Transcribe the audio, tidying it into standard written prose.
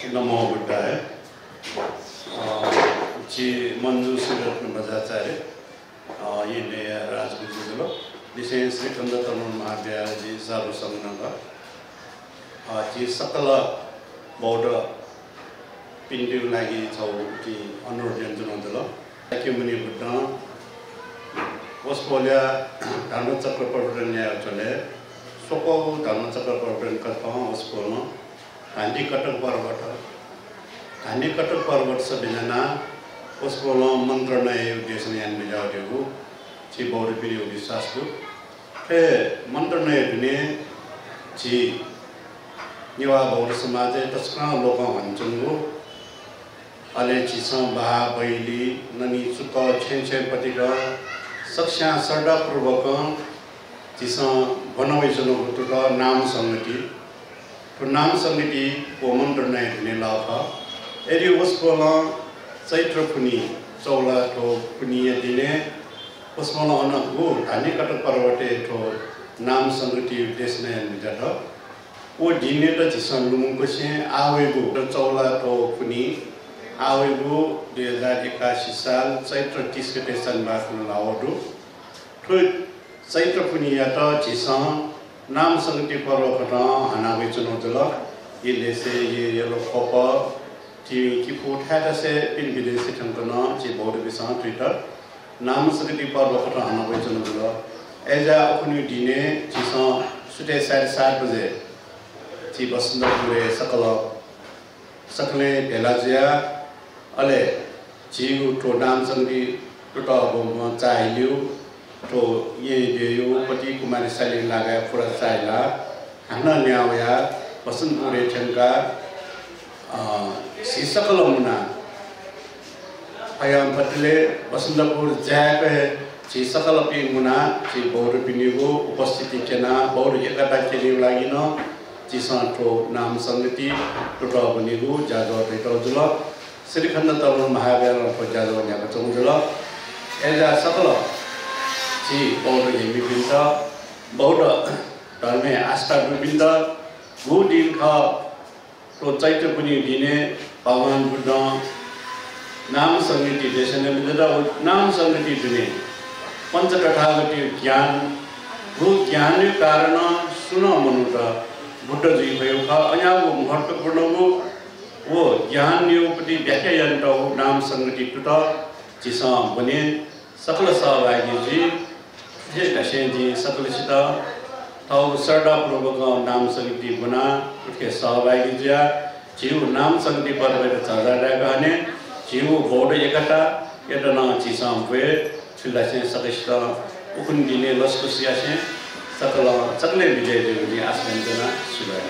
नमो बुद्धाय जी मंजू सिरत बजाचार्य ये नया राजगुरुलो दिसे श्री कंद तरुण महाविद्यालय जी सारू संगनगा जी सकल बौद्ध पिंडी लागि छौ कि अनुरोध जनाउँदल क्युमनी बुद्ध वस्पोल्या धर्म चक्र प्रवर्तन न्याय चले सोको धर्म चक्र प्रवर्तन कथा वस्पोनो हांडी कटक पर्वत सबैजना वस्पोलो मंत्र नय उद्देश्य यान बिजाउटेको छि बौद्ध पिरि विश्वासको हे मंत्र नय दुने छि निवा बौद्ध समाज तस्का लोक भन्छन्गो अले छिसा बा बैली ननी सुक छेन पतिक सक्षा सरदा पूर्वक छिसा बनवै जनो नाम संगति तो नाम समिति को मंत्र नय दुने लाफा यदि उसको चैत्र पुनी चौला तो पुनी दिने उसमल अनगु धानी कटक पर्वते तो नाम संगति उद्देश्य नय मिजत वो दिने त छिसन लुमुको से आवेगु चौला तो पुनी आवेगु 2081 साल चैत्र 30 गते सन्बास लावदु तो चैत्र पुनी या त छिसन नाम संगति पर्व कथा हनावे चुनौजल ये लेसे ये लो खप टी की पोठा से इन विदेशी ठंकना ची बौद्ध विषय ट्विटर नाम संगति पर्व कथा हनावे चुनौजल एजा अपनी दिने चिसा सुते 7:30 बजे ची बसंतपुरे सकले भेलाजिया अले जीव तो नाम संगति टुटा बम चाहिलियो तो ये देयो पति कुमारी साली लागा पूरा साइला हना न्यावया बसंतपुरे ठंका सीसकल मुना आयाम पतले बसंतपुर जाक सीसकल पि मुना ची बौद्ध पिनिगो उपस्थिति केना बौद्ध एकता केनि लागि न चिसा तो नाम संगति टुटा बनिगो जाजो भेटो जुल श्रीखण्ड तरुण महाविद्यालय को जाजो न्याको चंजुल एजा सकल जी बौद्ध विभिन्न बौद्ध धर्म आस्था विभिन्न वो दिन का तो चैत्र पुनी दिने भगवान बुद्ध नाम संगति देशने मिलेदा नाम संगति दिने पंच तथागति ज्ञान वो ज्ञान के कारण सुन मनुता बुद्ध जी भयो का अन्याको महत्वपूर्ण वो ज्ञान नियोपति व्याख्या यन्त्र नाम संगति टुटा जिसा बने सकल सहभागी जी ये दशें जी सकल सिता ताऊ सरदा पूर्वक नाम संगति बना उसके सहभागी जिया जीव नाम संगति पर वे चर्चा कहने जीव बौद्ध एकता यतना चिसाम वे छिलासे सकल उकुन दिने लस्कुसिया से सकले विजय देवनी आसमान जना सुबह